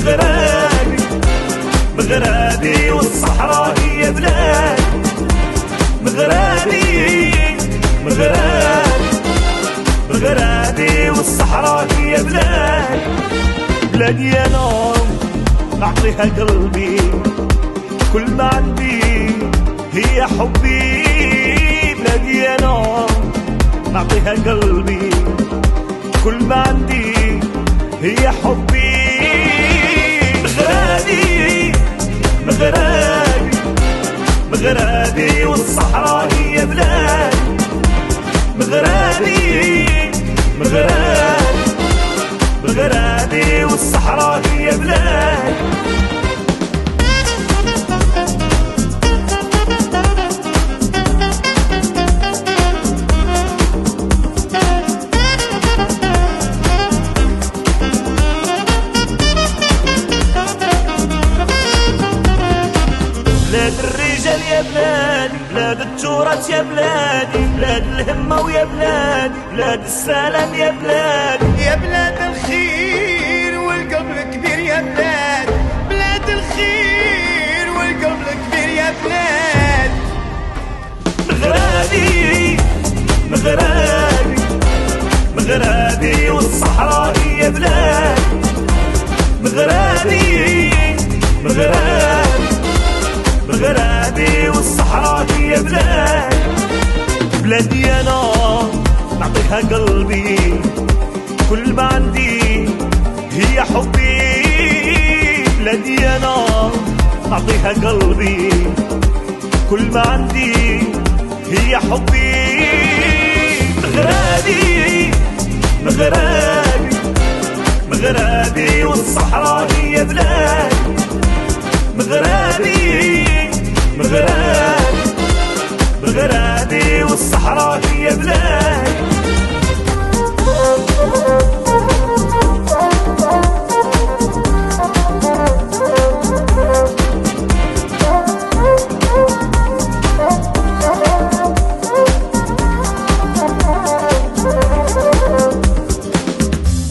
مغربي مغربي والصحراء هي بلادي، مغربي مغربي مغربي والصحراء هي بلادي. بلادي انا نعطيها قلبي، كل ما عندي هي حبي. بلادي انا نعطيها قلبي، كل ما عندي هي حبي. مغربي مغربي مغربي والصحراء هي بلادي، مغربي مغربي مغربي والصحراء هي بلادي. بلاد الرجال يا بلادي، بلاد التراث يا بلادي، بلاد الهمة ويا بلادي، بلاد السلام يا بلادي، يا بلاد الخير والقلب الكبير يا بلاد، بلاد الخير والقلب الكبير يا بلاد. مغربي مغربي مغربي والصحراء هي بلادي، مغربي مغربي مغربي والصحراء هي بلادي. بلادي انا نعطيها قلبي، كل ما عندي هي حبي. بلادي انا نعطيها قلبي، كل ما عندي هي حبي. مغربي مغربي مغربي والصحراء هي بلادي، مغربي مغربي مغربي والصحراء هي بلادي.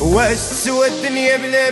والسوى الدنيا بلا